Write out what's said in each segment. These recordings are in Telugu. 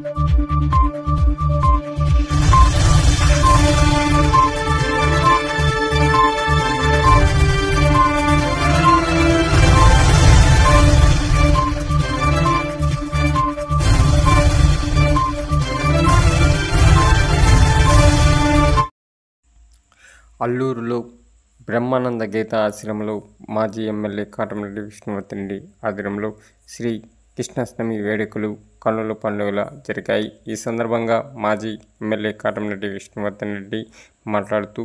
అల్లూరులో బ్రహ్మానంద గీత ఆశ్రమంలో మాజీ ఎమ్మెల్యే కాటమరెడ్డి విష్ణువర్ధన్ ఆధ్వర్యంలో శ్రీ కృష్ణాష్టమి వేడుకలు కన్నుల పండుగలా జరిగాయి. ఈ సందర్భంగా మాజీ ఎమ్మెల్యే కాటమరెడ్డి విష్ణువర్ధన్ మాట్లాడుతూ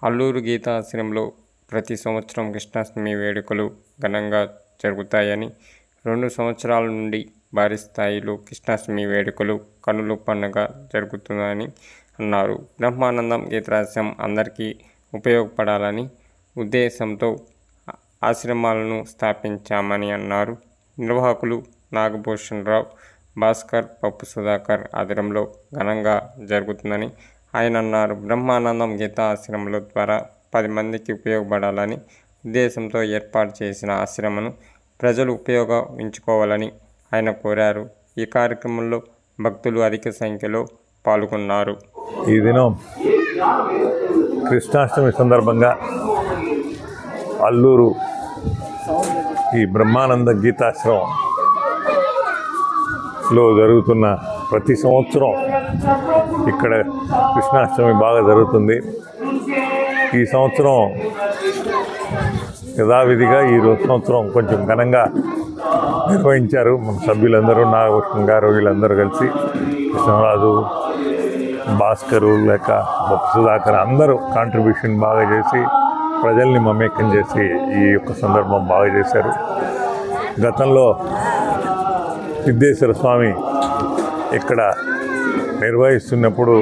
అల్లూరు గీత ఆశ్రమంలో ప్రతి సంవత్సరం కృష్ణాష్టమి వేడుకలు ఘనంగా జరుగుతాయని, 2 సంవత్సరాల నుండి భారీ స్థాయిలో కృష్ణాష్టమి వేడుకలు కన్నుల పండుగ జరుగుతుందని అన్నారు. బ్రహ్మానందం గీతాశ్రమం అందరికీ ఉపయోగపడాలని ఉద్దేశంతో ఆశ్రమాలను స్థాపించామని అన్నారు. నిర్వాహకులు నాగభూషణ్ రావు, భాస్కర్, పప్పు సుధాకర్ ఆధ్వర్యంలో ఘనంగా జరుగుతుందని ఆయన అన్నారు. బ్రహ్మానందం గీతా ఆశ్రమంలో ద్వారా 10 మందికి ఉపయోగపడాలని ఉద్దేశంతో ఏర్పాటు చేసిన ఆశ్రమను ప్రజలు ఉపయోగించుకోవాలని ఆయన కోరారు. ఈ కార్యక్రమంలో భక్తులు అధిక సంఖ్యలో పాల్గొన్నారు. ఈ దినం కృష్ణాష్టమి సందర్భంగా అల్లూరు ఈ బ్రహ్మానంద గీతాశ్రమంలో జరుగుతున్న ప్రతి సంవత్సరం ఇక్కడ కృష్ణాష్టమి బాగా జరుగుతుంది. ఈ సంవత్సరం యథావిధిగా ఈ సంవత్సరం కొంచెం ఘనంగా నిర్వహించారు. మన సభ్యులందరూ, నాగభూషణ్ గారు వీళ్ళందరూ కలిసి, కృష్ణరాజు, భాస్కరు, లేక పప్పు సుధాకర్ అందరూ కాంట్రిబ్యూషన్ బాగా చేసి ప్రజల్ని మమేకం చేసి ఈ యొక్క సందర్భం బాగా చేశారు. గతంలో సిద్ధేశ్వర స్వామి ఇక్కడ నిర్వహిస్తున్నప్పుడు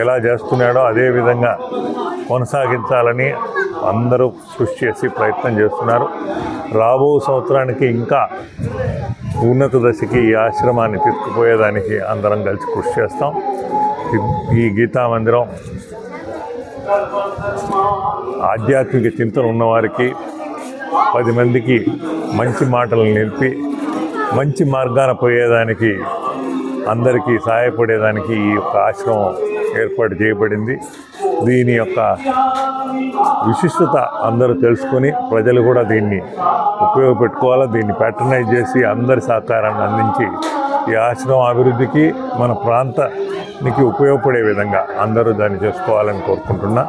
ఎలా చేస్తున్నాడో అదేవిధంగా కొనసాగించాలని అందరూ కృషి చేసి ప్రయత్నం చేస్తున్నారు. రాబో సంవత్సరానికి ఇంకా ఉన్నత దశకి ఈ ఆశ్రమాన్ని తీసుకుపోయేదానికి అందరం కలిసి కృషి చేస్తాం. ఈ గీతా మందిరం ఆధ్యాత్మిక చింతన ఉన్నవారికి, 10 మందికి మంచి మాటలు నేర్పి మంచి మార్గాన పోయేదానికి, అందరికీ సహాయపడేదానికి ఈ యొక్క ఆశ్రమం ఏర్పాటు చేయబడింది. దీని యొక్క విశిష్టత అందరూ తెలుసుకొని ప్రజలు కూడా దీన్ని ఉపయోగపెట్టుకోవాలా, దీన్ని ప్యాట్రనైజ్ చేసి అందరి సహకారాన్ని అందించి ఈ ఆశ్రమం అభివృద్ధికి, మన ప్రాంతానికి ఉపయోగపడే విధంగా అందరూ దాన్ని చేసుకోవాలని కోరుకుంటున్నా.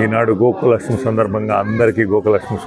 ఈనాడు గోకులక్ష్మి సందర్భంగా అందరికీ గోకులక్ష్మి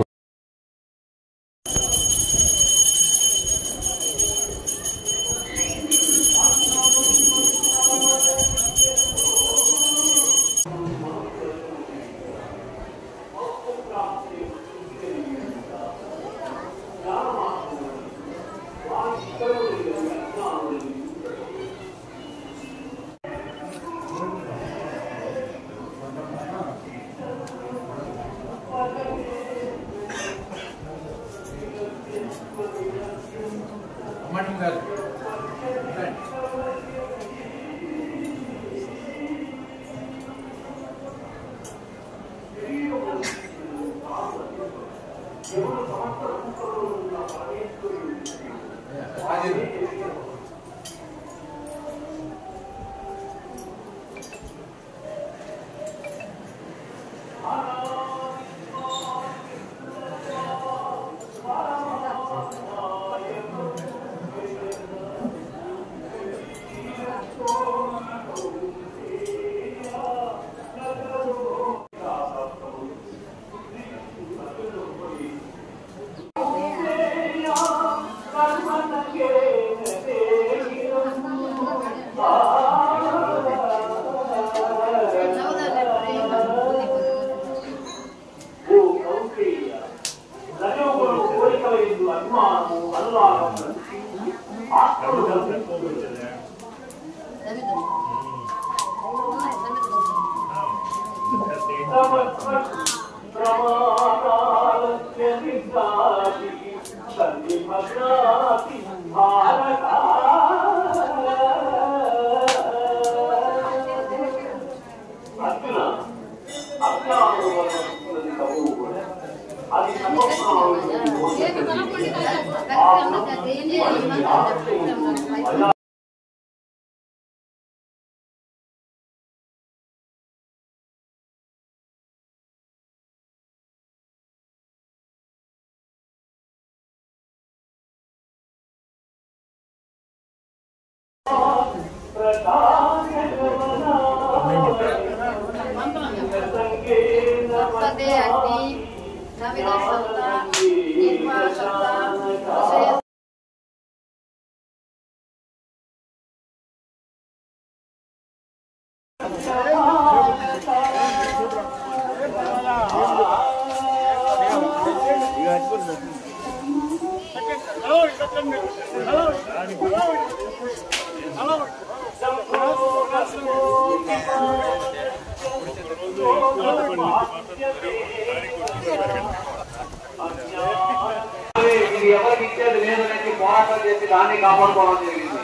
ఇది ఎవరికి ఇచ్చేది లేదనేసి పోరాటం చేసి దాన్ని కాపాడుకోవడం జరిగింది.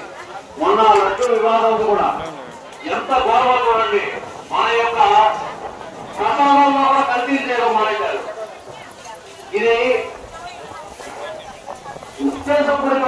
మొన్న లడ్డు వివాదం కూడా ఎంత గౌరవం చూడండి, మన యొక్క ప్రసాదంలో కూడా కల్తీ చేయడం మానేశారు. ఇది ఉద్దేశపూరిత